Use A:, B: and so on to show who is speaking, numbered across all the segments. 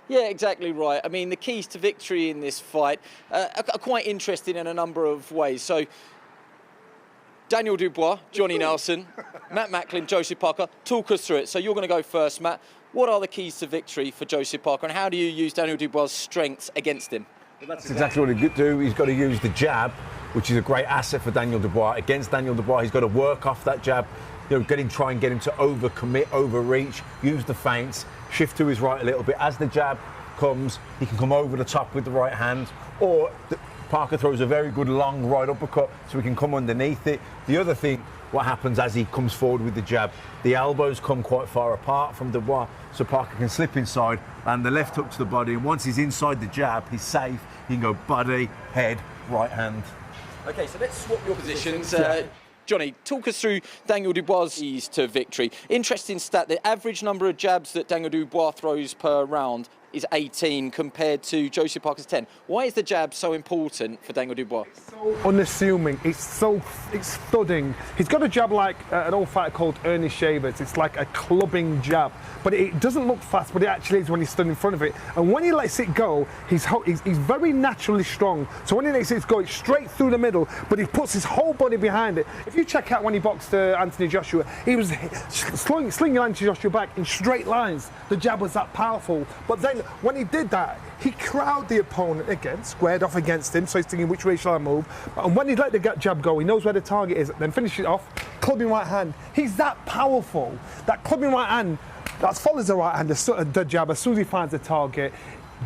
A: Yeah, exactly right. I mean, the keys to victory in this fight are quite interesting in a number of ways. So, Daniel Dubois, Johnny Nelson, Matt Macklin, Joseph Parker, talk us through it. So you're going to go first, Matt. What are the keys to victory for Joseph Parker, and how do you use Daniel Dubois' strengths against him?
B: Well, that's exactly what he's got to do. He's got to use the jab, which is a great asset for Daniel Dubois. Against Daniel Dubois, he's got to work off that jab, try and get him to overcommit, overreach, use the feints, shift to his right a little bit. As the jab comes, he can come over the top with the right hand, or Parker throws a very good long right uppercut, so he can come underneath it. The other thing, what happens as he comes forward with the jab, the elbows come quite far apart from Dubois, so Parker can slip inside and the left hook to the body, and once he's inside the jab, he's safe. He can go body, head, right hand.
A: Okay, so let's swap your positions. Johnny, talk us through Daniel Dubois' keys to victory. Interesting stat, the average number of jabs that Daniel Dubois throws per round is 18 compared to Joseph Parker's 10. Why is the jab so important for Daniel Dubois?
C: It's so unassuming. It's thudding. He's got a jab like an old fighter called Ernie Shavers. It's like a clubbing jab, but it doesn't look fast, but it actually is when he's stood in front of it. And when he lets it go, he's very naturally strong. So when he lets it go, it's straight through the middle, but he puts his whole body behind it. If you check out when he boxed Anthony Joshua, he was slinging Anthony Joshua back in straight lines. The jab was that powerful. But then when he did that, he crowded the opponent again, squared off against him, so he's thinking which way shall I move. And when he let the jab go, he knows where the target is, then finish it off, clubbing right hand. He's that powerful. That clubbing right hand, that follows the right hand, the jab, as soon as he finds the target,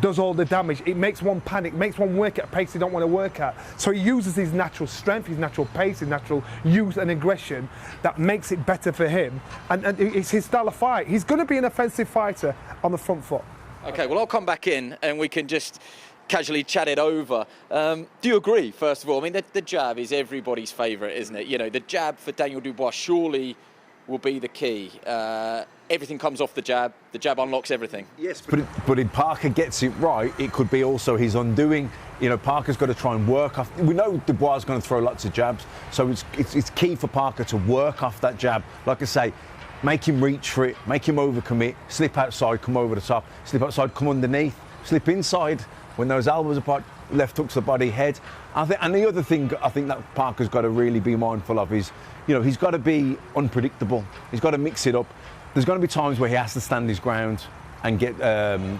C: does all the damage. It makes one panic, makes one work at a pace he don't want to work at. So he uses his natural strength, his natural pace, his natural youth and aggression that makes it better for him. And it's his style of fight. He's going to be an offensive fighter on the front foot.
A: Okay, well, I'll come back in and we can just casually chat it over. Do you agree, first of all? I mean, the jab is everybody's favourite, isn't it? You know, the jab for Daniel Dubois surely will be the key. Everything comes off the jab unlocks everything.
B: Yes, but if Parker gets it right, it could be also his undoing. You know, Parker's got to try and work off. We know Dubois is going to throw lots of jabs, so it's key for Parker to work off that jab. Like I say, make him reach for it, make him overcommit, slip outside, come over the top, slip outside, come underneath, slip inside. When those elbows apart, left hooks the body, head. And the other thing I think that Parker's got to really be mindful of is, you know, he's got to be unpredictable. He's got to mix it up. There's going to be times where he has to stand his ground and get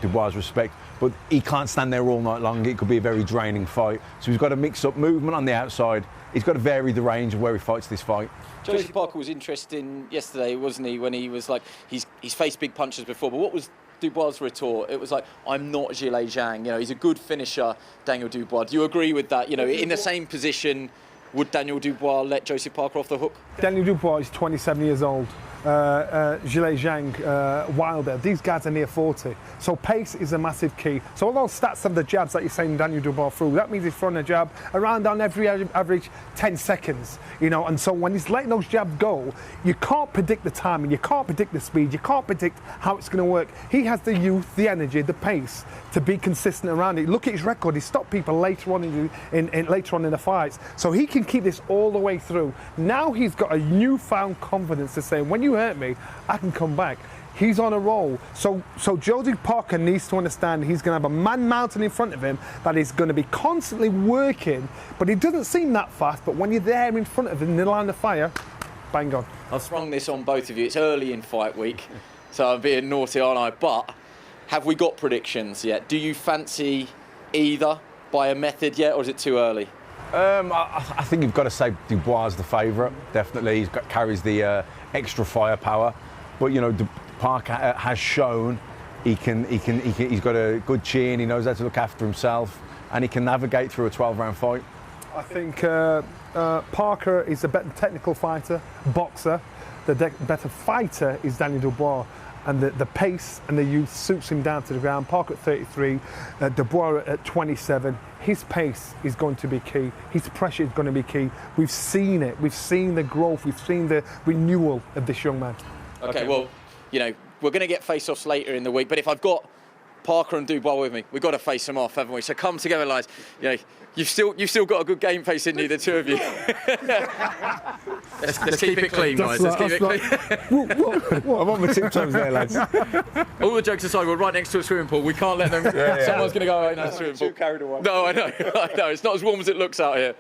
B: Dubois' respect, but he can't stand there all night long. It could be a very draining fight. So he's got to mix up movement on the outside. He's got to vary the range of where he fights this fight.
A: Joseph Parker was interesting yesterday, wasn't he, when he was like, he's faced big punches before, but what was Dubois' retort? It was like, I'm not Zhilei Zhang. You know, he's a good finisher, Daniel Dubois. Do you agree with that? You know, in the same position, would Daniel Dubois let Joseph Parker off the hook?
C: Daniel Dubois is 27 years old. Zhilei Zhang, Wilder, these guys are near 40. So pace is a massive key. So all those stats of the jabs that you're saying Daniel Dubois through, that means he's throwing a jab around on every average 10 seconds, you know, and so when he's letting those jabs go, you can't predict the timing, you can't predict the speed, you can't predict how it's going to work. He has the youth, the energy, the pace to be consistent around it. Look at his record, he stopped people later on later on in the fights, so he can keep this all the way through. Now he's got a newfound confidence to say, when you hurt me, I can come back. He's on a roll. So Joseph Parker needs to understand he's going to have a man mountain in front of him that is going to be constantly working, but it doesn't seem that fast, but when you're there in front of him in the line of fire, bang on.
A: I've sprung this on both of you. It's early in fight week, so I'm being naughty, aren't I? But have we got predictions yet? Do you fancy either by a method yet, or is it too early?
B: I think you've got to say Dubois is the favourite. Definitely, carries the extra firepower. But you know, Parker has shown he's got a good chin. He knows how to look after himself, and he can navigate through a 12-round fight.
C: I think Parker is a better technical fighter, boxer. The better fighter is Daniel Dubois. And the pace and the youth suits him down to the ground. Parker at 33, Dubois at 27. His pace is going to be key. His pressure is going to be key. We've seen it. We've seen the growth. We've seen the renewal of this young man.
A: Okay, well, you know, we're going to get face-offs later in the week, but if I've got Parker and Dubois with me. We've got to face them off, haven't we? So come together, lads. You know, you've still got a good game face in you, the two of you. let's keep it clean, guys. Let's keep it clean.
B: I'm on my tiptoes there, lads.
A: All the jokes aside, we're right next to a swimming pool. We can't let them. Someone's going to go out in that swimming pool.
D: Too carried away.
A: No, I know. I know. It's not as warm as it looks out here.